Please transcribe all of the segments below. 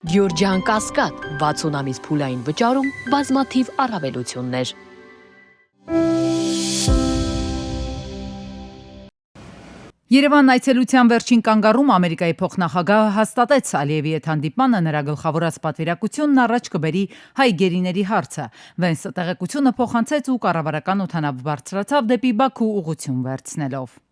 Գյորջյան Կասկադ 60 ամիս փուլային վճարում բազմաթիվ առավելություններ։ Երևան այցելության վերջին կանգառում Ամերիկայի փոխնախագահը հաստատեց Ալիևի հետ հանդիպմանը նրա գլխավորած պատվիրակությունն առաջ կբերի հայ գերիների հարցը։ Վենսը տեղեկությունը փոխանցեց ու կառավարական օդանավ բարձրացավ դեպի Բաքու ուղղություն վերցնելով։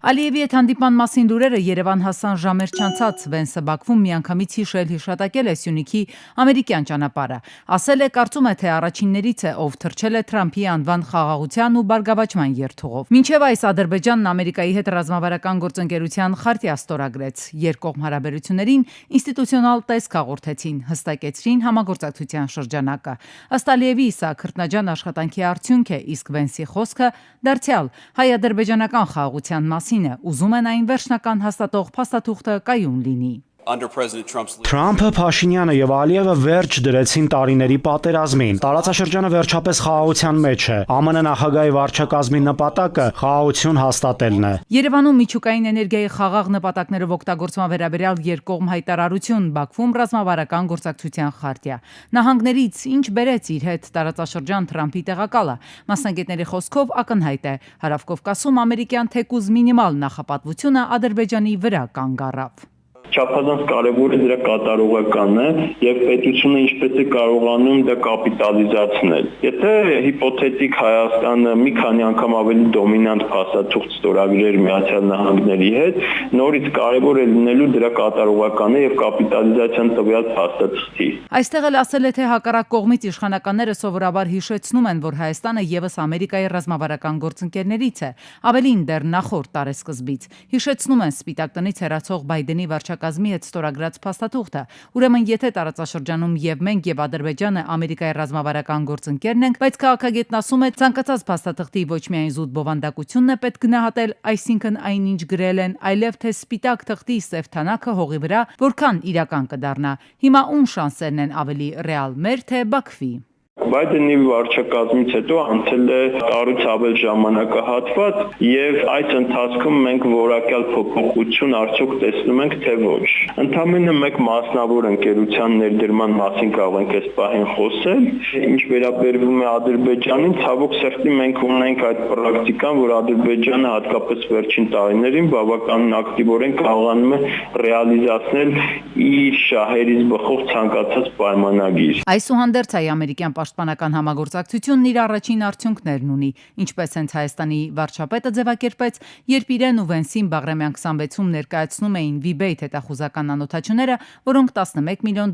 Ալիևի հետ հանդիպման մասին լուրերը Երևան հասան ժամեր չանցած։ Վենսը Բաքվում միանգամից հիշատակել է Սյունիքի ամերիկյան ճանապարհը։ Ասել է, կարծում է, թե առաջիններից է, ով թռչել է Թրամփի անվան խաղաղության ու բարգավաճման երթուղով։ Մինչև այս Ադրբեջանն Ամերիկայի հետ ռազմավարական գործընկերության խարտիա ստորագրեց։ Երկկողմ հարաբերություններին ինստիտուցիոնալ տեսք հաղորդեցին, հստակեցրին համագործակցության շրջանակը։ Ըստ Ալիևի, սա քրտնաջան աշխատանքի արդյունք է, իսկ Վենսի խոսքը դարձյալ հայ-ադրբեջանական խաղաղության մասին ուզում են այն վերջնական հաստատող փաստաթուղթը կայուն լինի։ Թրամփը, Փաշինյանը եւ Ալիևը վերջ դրեցին տարիների պատերազմին։ Տարածաշրջանը վերջապես խաղաղության մեջ է։ ԱՄՆ նախագահի վարչակազմի նպատակը խաղաղություն հաստատելն է։ Երևանում միջուկային էներգիայի խաղաղ նպատակներով օգտագործման վերաբերյալ երկկողմ հայտարարություն, Բաքվում ռազմավարական գործակցության խարտիա։ Նահանգներից ինչ բերեց իր հետ տարածաշրջան Թրամփի տեղակալը։ Մասնագետների խոսքով ակնհայտ է, Հարավկովկասում ամերիկյան թեկուզ մինիմալ նախապատվությունը Ադրբեջանի վրա կանգ առավ։ Չափազանց կարևոր է դրա կատարողականը եւ պետությունը ինչպես է կարողանում դա կապիտալիզացնել։ Եթե հիպոթետիկ Հայաստանը մի քանի անգամ ավելի դոմինանտ փաստաթուղթ ստորագրեր Միացյալ Նահանգների հետ, նորից կարևոր է լինելու դրա կատարողականը եւ կապիտալիզացիան տվյալ փաստաթղթի։ Այստեղ էլ ասել է, թե հակառակ կողմից իշխանականները սովորաբար հիշեցնում են, որ Հայաստանը եւս Ամերիկայի ռազմավարական գործընկերներից է, ավելին դեռ նախորդ տարեսկզբից։ Հիշեցնում են Սպիտակ տնից հեռացող Բայդենի վարչակազմի հետ ստորագրած փաստաթուղթը։ Ուրեմն, եթե տարածաշրջանում եւ մենք եւ Ադրբեջանը Ամերիկայի ռազմավարական գործընկերն ենք, բայց քաղաքագետն ասում է, ցանկացած փաստաթղթի ոչ միայն զուտ բովանդակությունն է պետք գնահատել, այսինքն այնինչ գրել են, այլև թե Սպիտակ թղթի սև թանաքը հողի վրա որքան իրական կդառնա։ Հիմա ում շանսերն են ավելի ռեալ, մեր թե Բաքվի։ Բայդենի վարչակազմից հետո անցել է տարուց ավել ժամանակահատված եւ այդ ընթացքում մենք որակյալ փոփոխություն արդյոք տեսնում ենք թե ոչ։ Ընդամենը մեկ մասնավոր ընկերության ներդրման մասին կարող ենք այս պահին խոսել, ինչ վերաբերվում է Ադրբեջանին, ցավոք սերտի մենք ունենք այդ պրակտիկան, որ Ադրբեջանը հատկապես վերջին տարիներին բավականին ակտիվորեն կարողանում է ռեալիզացնել իր շահերից բխող ցանկացած պայմանագիր։ Այսուհանդերձ ամերիկյան պաշտպանական համագործակցությունն իր առաջին արդյունքներն ունի, ինչպես հենց Հայաստանի վարչապետը ձևակերպեց, երբ իրեն ու Վենսին Բաղրամյան 26-ում ներկայացնում էին V-Bait հետախուզական անօթաչուները, որոնք $11 միլիոն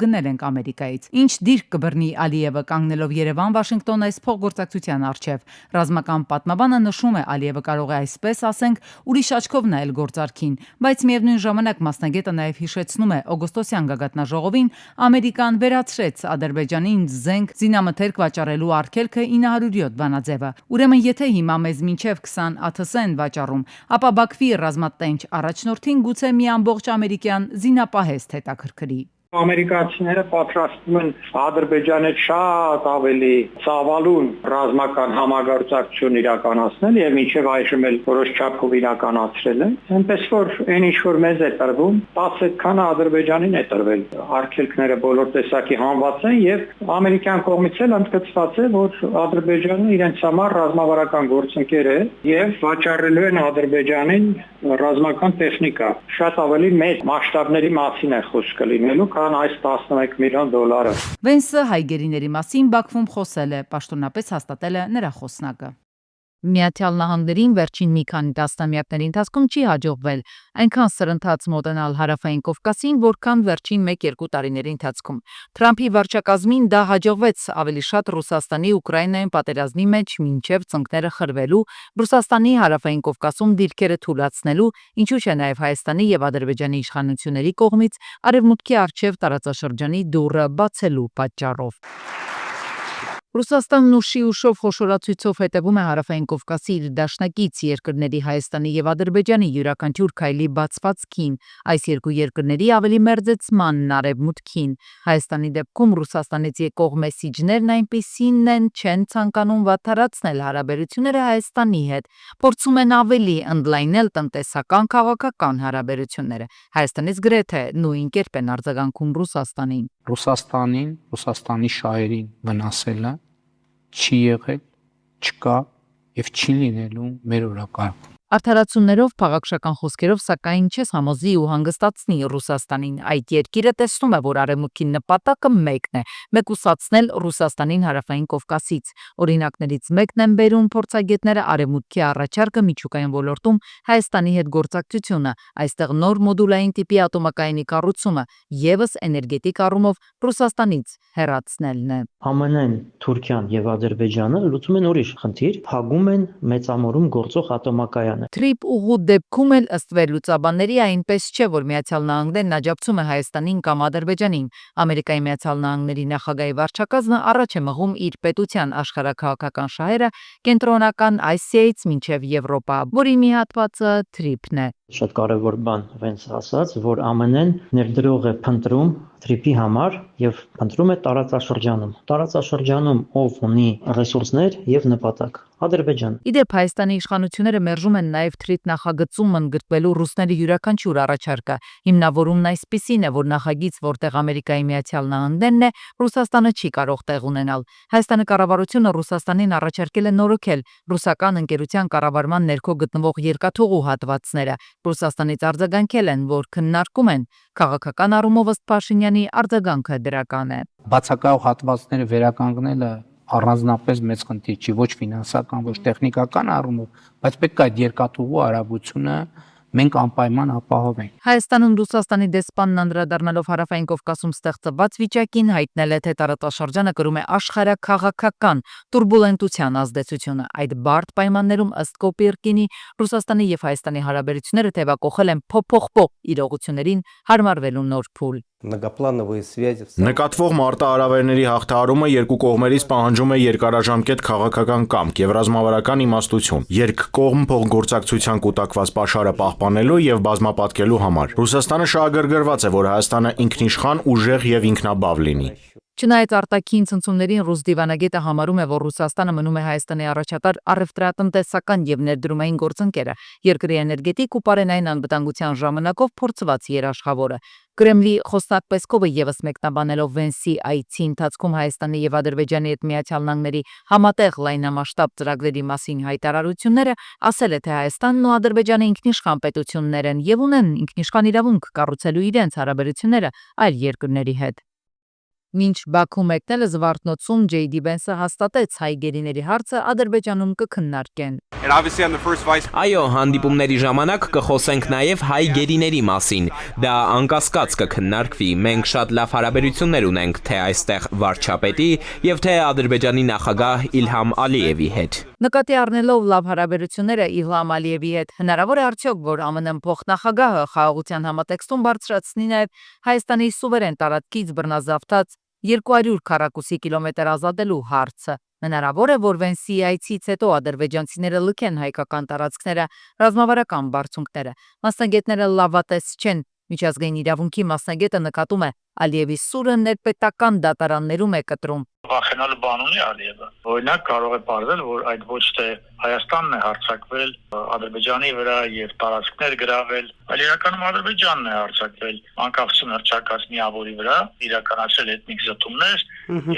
գնել ենք Ամերիկայից։ Ինչ դիրք կբռնի Ալիևը կանգնելով Երևան-Վաշինգտոն այս փոխգործակցության առջև։ Ռազմական պատմաբանը նշում է, Ալիևը կարող է այսպես ասենք ուրիշ աչքով նայել գործարքին, բայց միևնույն ժամանակ մասնագետը նաև հիշեցնում է, օգոստոսյան գագաթնաժողովին Ամերիկան վերացրեց Ադրբեջանին զենք զինամթերք վաճառելու արգելքը 907 բանաձևը։ Ուրեմն, եթե հիմա մեզ մինչև 20 ԱԹՍ են վաճառում, ապա Բաքվի ռազմատենչ առաջնորդին գուցե մի ամբողջ ամերիկյան զինապահեստ հետաքրքրի։ Ամերիկացիները պատրաստվում են Ադրբեջանի շատ ավելի ծավալուն ռազմական համագործակցություն իրականացնել եւ մինչեւ այժմ էլ որոշ չափով իրականացրել են։ Այնպես որ այն ինչ որ մեզ է տրվում, 10 քանը Ադրբեջանին է տրվել։ Արգելքները բոլոր տեսակի հանված են եւ ամերիկյան կողմից էլ ընդգծված է, որ Ադրբեջանը իրենց համար ռազմավարական գործընկեր է եւ վաճառելու են Ադրբեջանին ռազմական տեխնիկա։ Շատ ավելի մեծ մասշտաբների մասին է խոսքը լինելու այս $11 միլիոն։ Վենսը հայ գերիների մասին Բաքվում խոսել է, պաշտոնապես հաստատել է նրա խոսնակը։ Միացյալ Նահանգներին վերջին մի քանի տասնամյակների ընթացքում չի հաջողվել այնքան սրընթաց մոտենալ Հարավային Կովկասին, որքան վերջին 1-2 տարիների ընթացքում։ Թրամփի վարչակազմին դա հաջողվեց ավելի շատ Ռուսաստանի Ուկրաինայում պատերազմի մեջ մինչև ծնկները խրվելու, Ռուսաստանի Հարավային Կովկասում դիրքերը թուլացնելու, ինչու չէ նաև Հայաստանի եւ Ադրբեջանի իշխանությունների կողմից արևմուտքի առջև տարածաշրջանի դուռը բացելու պատճառով։ Ռուսաստանն ուշի ուշով խոշորացույցով հետևում է Հարավային Կովկասի իր դաշնակից երկրների Հայաստանի եւ Ադրբեջանի յուրաքանչյուր քայլի բացվածքին, այս երկու երկրների ավելի մերձեցմանն արևմուտքին։ Հայաստանի դեպքում Ռուսաստանից եկող մեսիջներն այնպիսին են, չեն ցանկանում վատթարացնել հարաբերությունները Հայաստանի հետ, փորձում են ավելի ընդլայնել տնտեսական քաղաքական հարաբերությունները։ Հայաստանից գրեթե նույն կերպ են արձագանքում Ռուսաստանին։ Ռուսաստանի շահերին վնասելը չի եղել, չկա եւ չի լինելու մեր օրակարգում։ Արդարացումներով, փաղաքշական խոսքերով, սակայն չես համոզի ու հանգստացնի Ռուսաստանին։ Այդ երկիրը տեսնում է, որ արևմուտքի նպատակը մեկն է՝ մեկուսացնել Ռուսաստանին Հարավային Կովկասից։ Օրինակներից մեկն են բերում փորձագետները արևմուտքի առաջարկը միջուկային ոլորտում Հայաստանի հետ գործակցությունը, այստեղ նոր մոդուլային տիպի ատոմակայանի կառուցումը, եւս էներգետիկ առումով Ռուսաստանից հեռացնելն է։ ԱՄՆ-ն, Թուրքիան եւ Ադրբեջանը լուծում են ուրիշ խնդիր, փակում են մեծամորում գործող ատոմակայանը։ Թրիփ ուղու դեպքում էլ ըստ վերլուծաբանների այնպես չէ, որ Միացյալ Նահանգներն աջակցում է Հայաստանին կամ Ադրբեջանին։ Ամերիկայի Միացյալ Նահանգների նախագահի վարչակազմը առաջ է մղում իր պետության աշխարհաքաղաքական շահերը կենտրոնական Ասիայից մինչև Եվրոպա, որի մի հատվածը Թրիփն է։ Շատ կարևոր բան Վենս ասաց, որ ԱՄՆ-ն ներդրող է փնտրում Թրիփի համար եւ փնտրում է տարածաշրջանում։ Տարածաշրջանում ով ունի ռեսուրսներ եւ նպատակ։ Ադրբեջան։ Իդեպ Հայաստանի իշխանությունները մերժում են նաև Թրիփ նախագծում ընդգրկվելու ռուսների յուրաքանչյուր առաջարկը։ Հիմնավորումն այսպիսին է, որ նախագիծ, որտեղ Ամերիկայի Միացյալ Նահանգներն է, Ռուսաստանը չի կարող տեղ ունենալ։ Հայաստանի կառավարությունը Ռուսաստանին առաջարկել է նորոգել ռուսական ընկերության կառավարման ներքո գտնվող երկաթուղու հատվածները։ Ռուսաստանից արձագանքել են, որ քննարկում են։ Քաղաքական առումով ըստ Փաշինյանի արձագանքը դրական է։ Բացակայող հատվածները վերականգնելը առանձնապես մեծ խնդիր չի, ոչ ֆինանսական, ոչ տեխնիկական առումով, բայց պետք է այդ երկաթուղու արագությունը մենք անպայման ապահովենք։ Հայաստանում Ռուսաստանի դեսպանն անդրադառնալով Հարավային Կովկասում ստեղծված վիճակին հայտնել է, թե տարածաշրջանը կրում է աշխարհաքաղաքական տուրբուլենտության ազդեցությունը։ Այդ բարդ պայմաններում ըստ Կոպիրկինի Ռուսաստանի եւ Հայաստանի հարաբերությունները թեւակոխել են փոփոխվող իրողություններին հարմարվելու նոր փուլ։ Նկատվող մարտահրավերների հաղթահարումը երկու կողմերից պահանջում է երկարաժամկետ քաղաքական կամք եւ ռազմավարական իմաստություն, երկկողմ փոխգործակցության կուտակված պաշարը պահպանելու եւ բազմապատկելու համար։ Ռուսաստանը շահագրգռված է, որ Հայաստանը ինքնիշխան, ուժեղ եւ ինքնաբավ լինի։ Չնայած արտաքին ցնցումներին ռուս դիվանագետը համարում է, որ Ռուսաստանը մնում է Հայաստանի առաջատար առևտրատնտեսական եւ ներդրումային գործընկերը, երկրի էներգետիկ ու պարենային անվտանգության ժամանակով փորձված երաշխավորը։ Կրեմլի խոսնակ Պեսկովը եւս մեկնաբանելով Վենսի այցի ընթացքում Հայաստանի եւ Ադրբեջանի հետ Միացյալ Նահանգների համատեղ լայնամասշտաբ ծրագրերի մասին հայտարարությունները, ասել է, թե Հայաստանն ու Ադրբեջանը ինքնիշխան պետություններ են եւ ունեն ինքնիշխան իրավունք կառուցելու իրենց հարաբերությունները այլ երկրների հետ։ Մինչ Բաքու մեկնելը Զվարթնոցում Ջեյդի Բենսը հաստատեց հայ գերիների հարցը Ադրբեջանում կքննարկեն։ Այո, հանդիպումների ժամանակ կխոսենք նաև հայ գերիների մասին։ Դա անկասկած կքննարկվի։ Մենք շատ լավ հարաբերություններ ունենք թե այստեղ վարչապետի եւ թե Ադրբեջանի նախագահ Իլհամ Ալիևի հետ։ Նկատի առնելով լավ հարաբերությունները Իլհամ Ալիևի հետ, հնարավոր է արդյոք, որ ԱՄՆ փոխնախագահը խաղաղության համատեքստում բարձրացնի նաև Հայաստանի սուվերեն տարածքից բռնազավթած 200 քառակուսի կիլոմետր ազատելու հարցը։ Հնարավոր է, որ Վենսի այցից հետո ադրբեջանցիները լքեն հայկական տարածքները, ռազմավարական բարձունքները։ Մասնագետները լավատես չեն։ Միջազգային իրավունքի մասնագետը նկատում է Ալիևի սուրը ներպետական դատարաններում է կտրում։ Վախենալու բան ունի Ալիևը։ Օրինակ կարող է պարզել, որ այդ ոչ թե Հայաստանն է հարձակվել Ադրբեջանի վրա եւ տարածքներ գրավել, այլ իրականում Ադրբեջանն է հարձակվել անկախություն հռչակած միավորի վրա, իրականացրել էթնիկ զտումներ,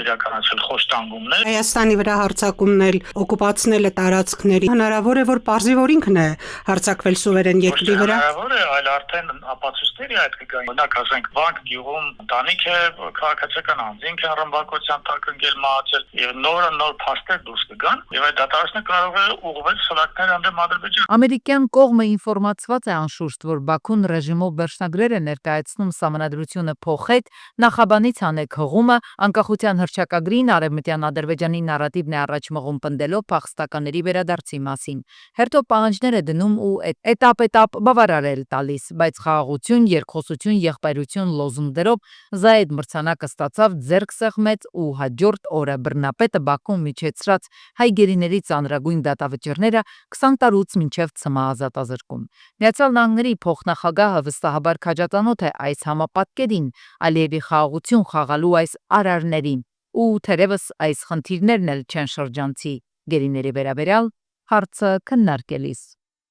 իրականացրել խոշտանգումներ։ Հայաստանի վրա հարձակումն էլ օկուպացնել է տարածքների։ Հնարավոր է, որ պարզի որ ինքն է հարձակվել սուվերեն երկրի վրա։ Հնարավոր է, այլ արդեն ապացույցների այդ կգան։ Օրինակ ասենք Վանք գյուղում ընտանիք է քաղաքացիական անձինք են ռմբակոծության տակ ընկել մահացել եւ նոր փաստեր դուրս կգան եւ այդ դատարանը կարող է ուղղվել սլակներ հանդեպ Ադրբեջան։ Ամերիկյան կողմը ինֆորմացված է անշուշտ, որ Բաքուն ռեժիմով վերջնագրեր է ներկայացնում սահմանադրությունը փոխել, նախաբանից անեք հղումը, անկախության հռչակագրին արևմտյան Ադրբեջանի նարատիվն է առաջ մղում պնդելով փախստականների վերադարձի մասին։ Հերթով պահանջներ է դնում ու էտապ բավարարել տալիս, բայց խաղաղություն, երկխոսություն, եղբայրություն լոզունգներով Զայդ մրցանակը ստացավ ձեռք սեղմեց ու հաջորդ հաջորդ օրը բռնապետը Բաքվում միջեցրած հայ գերիների ծանրագույն դատավճիռները 20 տարուց մինչև ցմահ ազատազրկում։ Միացյալ Նահանգների փոխնախագահը վստահաբար քաջատանոթ է այս համապատկերին, Ալիևի խաղաղություն խաղալու այս արարներին, ու թերևս այս խնդիրներն էլ չեն շրջանցի գերիների վերաբերյալ հարցը քննարկելիս։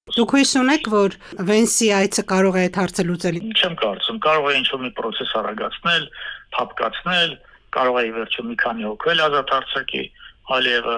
Դուք հույս ունեք, որ Վենսի այցը կարող է այդ հարցը լուծել։ Չեմ կարծում, կարող է ինչ-որ մի process արագացնել, փափկացնել, կարող է ի վերջո մի քանի հոգել ազատ արձակի Ալիևը,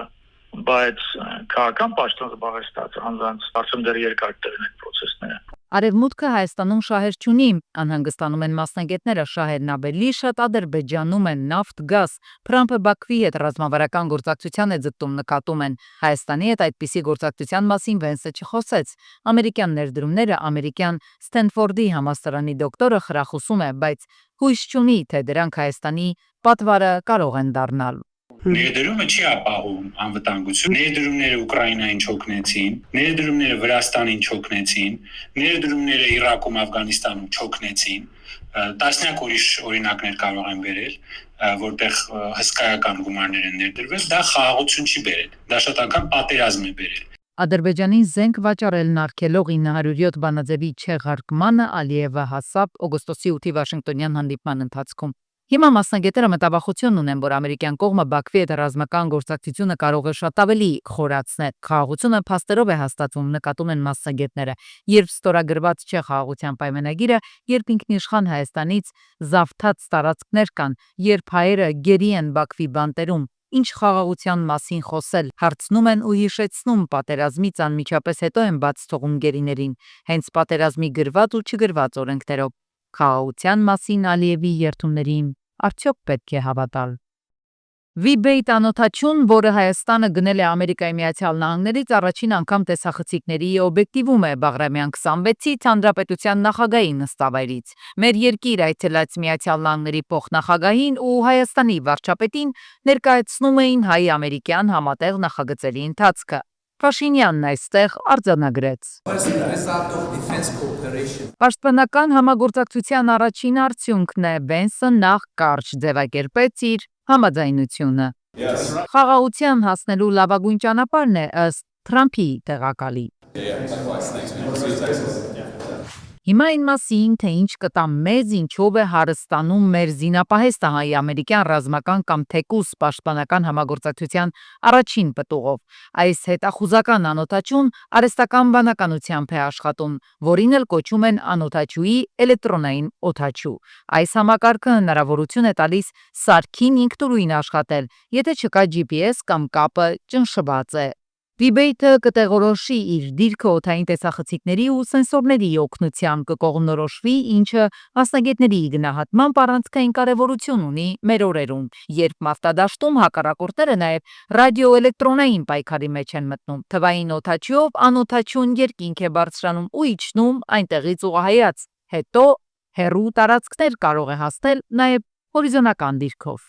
բայց քաղաքական պաշտոն զբաղեցած անձանց կարծում դեռ երկար կտևեն այդ process-ները։ Արևմուտքը Հայաստանում շահեր չունի, անհանգստանում են մասնագետները, շահերն ավելի շատ Ադրբեջանում են նավթ, գազ, Թրամփը Բաքվի հետ ռազմավարական գործակցության է ձգտում նկատում են։ Հայաստանի հետ այդպիսի գործակցության մասին Վենսը չխոսեց։ Ամերիկյան ներդրումները ամերիկյան Սթենֆորդի համալսարանի դոկտորը խրախուսում է, բայց հույս չունի, թե դրանք Հայաստանի պատվարը կարող են դառնալ։ Ներդրումը չի ապահովում անվտանգություն։ Ներդրումները Ուկրաինային չօգնեցին, ներդրումները Վրաստանին չօգնեցին, ներդրումները Իրաքում, Աֆղանստանում չօգնեցին։ Տասնյակ ուրիշ օրինակներ կարող են բերել, որտեղ հսկայական գումարներ են ներդրվել, դա խաղաղություն չի բերել, դա շատ անգամ պատերազմ է բերել։ Ադրբեջանին զենք վաճառելն արգելող 907 բանաձևի չեղարկմանը Ալիևը հասավ օգոստոսի 8-ի Վաշինգտոնյան հանդիպման ընթացքում։ Հիմա մասնագետները մտավախություն ունեն, որ ամերիկյան կողմը Բաքվի հետ ռազմական գործակցությունը կարող է շատ ավելի խորացնել։ Խաղաղությունը փաստերով է հաստատվում, նկատում են մասնագետները, երբ ստորագրված չէ խաղաղության պայմանագիրը, երբ ինքնիշխան Հայաստանից զավթած տարածքներ կան, երբ հայերը գերի են Բաքվի բանտերում, ինչ խաղաղության մասին խոսել, հարցնում են ու հիշեցնում պատերազմից անմիջապես հետո են բաց թողում գերիներին, հենց պատերազմի գրված ու չգրված օրենքներով։ Խաղաղության մասին Ալիևի երթումներին արդյոք պետք է հավատալ։ V-Bait անոթաչուն, որը Հայաստանը գնել է Ամերիկայի Միացյալ Նահանգներից, առաջին անգամ տեսախցիկների օբյեկտիվում է Բաղրամյան 26-ից Հանրապետության նախագահի նստավայրից։ Մեր երկիր այցելած Միացյալ Նահանգների փոխնախագահին ու Հայաստանի վարչապետին ներկայացնում էին հայ-ամերիկյան համատեղ նախագծերի ընթացքը։ Փաշինյանն այստեղ արձանագրեց։ Պաշտպանական համագործակցության առաջին արդյունքն է Վենսը նախ կարճ ձևակերպեց իր համաձայնությունը։ Խաղաղության հասնելու լավագույն ճանապարհն է ըստ Թրամփի տեղակալի։ Հիմա այն մասին, թե ինչ կտա մեզ, ինչով է հարստանում մեր զինապահեստը հայ-ամերիկյան ռազմական կամ թեկուզ պաշտպանական համագործակցության առաջին պտուղով։ Այս հետախուզական անոթաչուն արհեստական բանականությամբ է աշխատում, որին էլ կոչում են անոթաչուի էլեկտրոնային օդաչու։ Այս համակարգը հնարավորություն է տալիս սարքին ինքնուրույն աշխատել, եթե չկա GPS կամ կապը ճնշված է։ V-Bait-ը կտեղորոշի իր դիրքը օդային տեսախցիկների ու սենսորների օգնությամբ կկողմնորոշվի, ինչը մասնագետների գնահատմամբ առանցքային կարևորություն ունի մեր օրերում, երբ մարտադաշտում հակառակորդները նաև ռադիոէլեկտրոնային պայքարի մեջ են մտնում։ Թվային օդաչուով անօդաչուն երկինք է բարձրանում ու իջնում այնտեղից ուղղահայաց, հետո հեռու տարածքներ կարող է հասնել նաև հորիզոնական դիրքով։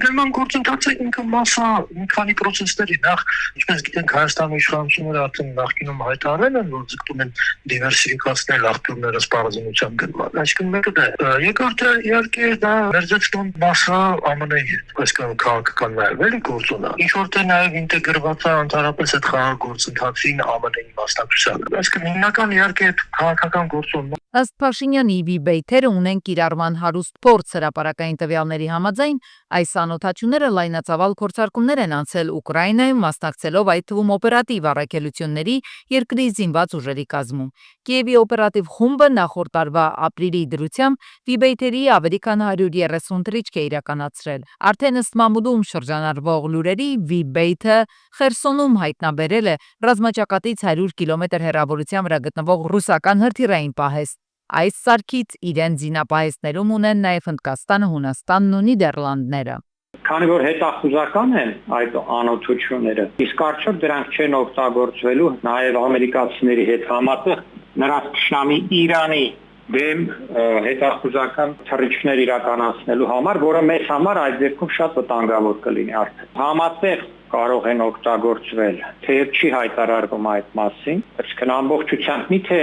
Դրման գործընթացը ինքը մասա մի քանի process-ների նախ, ինչպես գիտենք, Հայաստանի իշխանությունները արդեն նախկինում հայտարարել են, որ ձգտում են դիվերսիֆիկացնել աղբյուրները սպառազինության գնման։ Այսինքն մեկը դա է։ Երկրորդը իհարկե դա մերձեցնում մասը ԱՄՆ-ի հետ, այսինքն քաղաքական նաև էլի գործոնա։ Ինչ որտեղ նաև ինտեգրված է ընդհանրապես այդ խաղաղ գործընթացին ԱՄՆ-ի մասնակցությունը։ Այսինքն հիմնական իհարկե այդ քաղաքական գործոնն Ըստ Փաշինյանի V-Bait-երը ունեն կիրառման հարուստ փորձ հրապարակային տվյալների համաձայն, այս անոթաչուները լայնածավալ փորձարկումներ են անցել Ուկրաինայում, մասնակցելով այդ թվում օպերատիվ առաքելությունների երկրի զինված ուժերի կազմում։ Կիևի օպերատիվ խումբը նախորդ տարվա ապրիլի դրությամբ V-Bait-երի ավելի քան 130 թռիչք է իրականացրել։ Արդեն ըստ Մամուդում շրջանառվող լուրերի V-Bait-ը Խերսոնում հայտնաբերել է ռազմաճակատից 100 կիլոմետր հեռավորության վրա գտնվող ռուսական հրթիռային պահեստ։ Այս սարքից իրեն զինապահեստներում ունեն նաև Հնդկաստանը, Հունաստանն ու Նիդերլանդները։ Քանի որ հետախուզական են այդ անօթությունները, իսկ արդյոք դրանք չեն օգտագործվելու նաև ամերիկացիների հետ համատեղ նրանց ճշնամի Իրանի դեմ հետախուզական թռիչքներ իրականացնելու համար, որը մեզ համար այդ դեպքում շատ վտանգավոր կլինի արդեն։ Համատեղ կարող են օգտագործվել, թեև չի հայտարարվում այդ մասին, այսինքն ամբողջությամբ միթե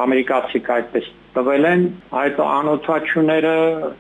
ամերիկացիք այդպես տվել են այդ անօթաչուները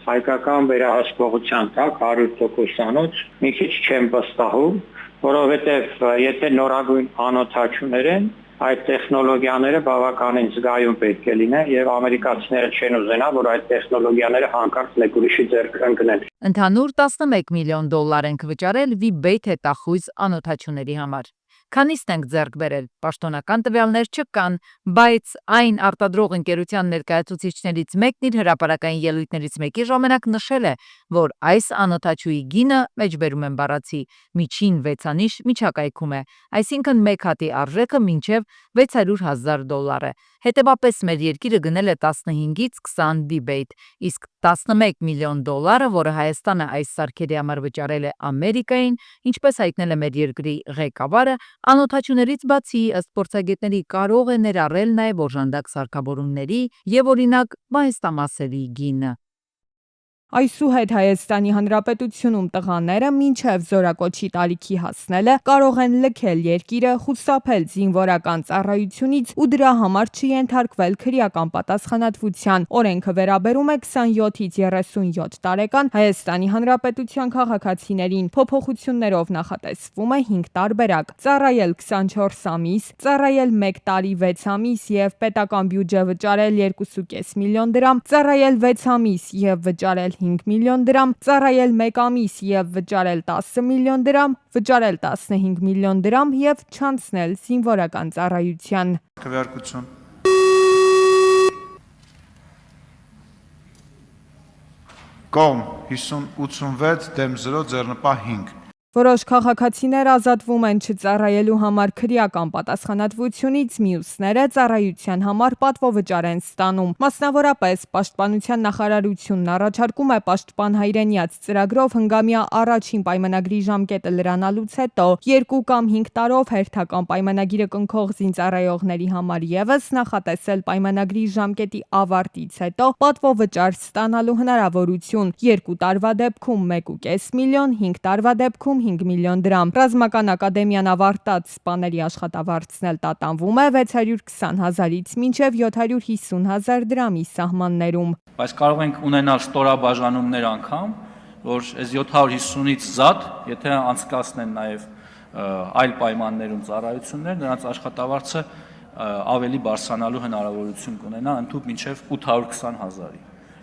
հայկական վերահսկողության տակ 100% անոց, մի քիչ չեմ վստահում, որովհետև եթե նորագույն անօթաչուներ են, այդ տեխնոլոգիաները բավականին զգայուն պետք է լինեն եւ ամերիկացիները չեն ուզենա, որ այդ տեխնոլոգիաները հանկարծ մեկ ուրիշի ձեռք ընկնեն։ Ընդհանուր 11 միլիոն դոլար ենք վճարել V-Bait հետախույզ անօթաչուների համար։ Քանիստ ենք ձեռք բերել, պաշտոնական տվյալներ չկան, բայց այն արտադրող ընկերության ներկայացուցիչներից մեկն իր հրապարակային ելույթներից մեկի ժամանակ նշել է, որ այս անօթաչուի գինը, մեջբերում են բառացի, միջին 6-անիշ միջակայքում է, այսինքն մեկ հատի արժեքը մինչև $600,000 է։ Հետևաբար մեր երկիրը գնել է 15-ից 20 V-Bait, իսկ 11 միլիոն դոլարը, որը Հայաստանը այս սարքերի համար վճարել է Ամերիկային, ինչպես հայտնել է մեր երկրի ղեկավարը, անօթաչուներից բացի ըստ փորձագետների կարող է ներառել նաև օժանդակ սարքավորումների եւ օրինակ մահեստամասերի գինը։ Այսուհետ Հայաստանի Հանրապետությունում տղաները մինչև զորակոչի տարիքի հասնելը կարող են լքել երկիրը, խուսափել զինվորական ծառայությունից ու դրա համար չենթարկվել քրեական պատասխանատվության։ Օրենքը վերաբերում է 27-ից 37 տարեկան Հայաստանի Հանրապետության քաղաքացիներին։ Փոփոխություններով նախատեսվում է 5 տարբերակ՝ ծառայել 24 ամիս, ծառայել 1 տարի 6 ամիս եւ պետական բյուջե վճարել 2.5 միլիոն դրամ, ծառայել 6 ամիս եւ վճարել 5 միլիոն դրամ, ծառայել 1 ամիս եւ վճարել 10 միլիոն դրամ, վճարել 15 միլիոն դրամ եւ չանցնել զինվորական ծառայության։ Քվեարկություն։ Կողմ 50-86 դեմ 0 ձեռնպահ 5։ Որոշ քաղաքացիներ ազատվում են չծառայելու համար քրեական պատասխանատվությունից, մյուսները ծառայության համար պատվովճար են ստանում։ Մասնավորապես, Պաշտպանության նախարարությունն առաջարկում է Պաշտպան հայրենիաց ծրագրով հնգամյա առաջին պայմանագրի ժամկետը լրանալուց հետո 2 կամ 5 տարով հերթական պայմանագիրը կնքող զինծառայողների համար եւս նախատեսել պայմանագրի ժամկետի ավարտից հետո պատվովճար ստանալու հնարավորություն 2 տարվա դեպքում 1.5 միլիոն, 5 տարվա դեպքում 5 միլիոն դրամ։ Ռազմական ակադեմիան ավարտած սպաների աշխատավարձն էլ տատանվում է 620,000-ից մինչև 750,000 դրամի սահմաններում։ Բայց կարող ենք ունենալ ստորաբաժանումներ անգամ, որ այս 750-ից զատ, եթե անցկացնեն նաև այլ պայմաններում ծառայություններ, նրանց աշխատավարձը ավելի բարձրանալու հնարավորություն կունենա ընդհանուր մինչև 820,000-ի։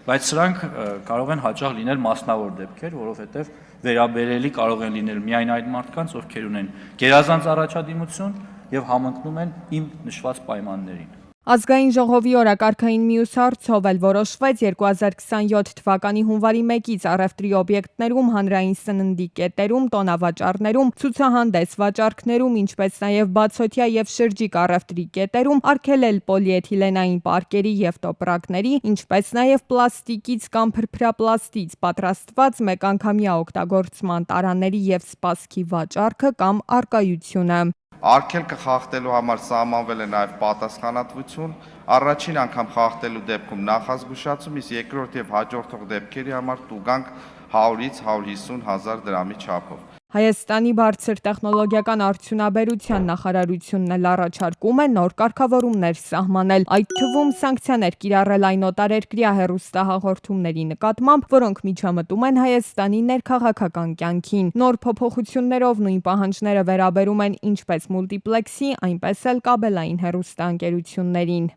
Բայց սրանք կարող են հաճախ լինել մասնավոր դեպքեր, որովհետև վերաբերելի կարող են լինել միայն այդ մարդկանց, ովքեր ունեն գերազանց առաջադիմություն եւ համընկնում են իմ նշված պայմաններին։ Ազգային ժողովի օրակարգային մյուս հարցով էլ որոշվեց 2027 թվականի հունվարի 1-ից առևտրի օբյեկտներում, հանրային սննդի կետերում, տոնավաճառներում, ցուցահանդես վաճառքներում, ինչպես նաև բացօթյա եւ շրջիկ առևտրի կետերում արգելել պոլիէթիլենային պարկերի եւ տոպրակների, ինչպես նաև պլաստիկից կամ փրփրապլաստից պատրաստված մեկանգամյա օգտագործման տարաների եւ սպասքի վաճառքը կամ առկայությունը։ Արգելքը խախտելու համար սահմանվել է նաև պատասխանատվություն, առաջին անգամ խախտելու դեպքում նախազգուշացում, իսկ երկրորդ եւ հաջորդող դեպքերի համար տուգանք 100-ից 150,000 դրամի չափով։ Հայաստանի բարձր տեխնոլոգիական արդյունաբերության նախարարությունն էլ առաջարկում է նոր կարգավորումներ սահմանել, այդ թվում սանկցիաներ կիրառել այն օտարերկրյա հեռուստահաղորդումների նկատմամբ, որոնք միջամտում են Հայաստանի ներքաղաքական կյանքին։ Նոր փոփոխություններով նույն պահանջները վերաբերում են ինչպես մուլտիպլեքսի, այնպես էլ կաբելային հեռուստաընկերություններին։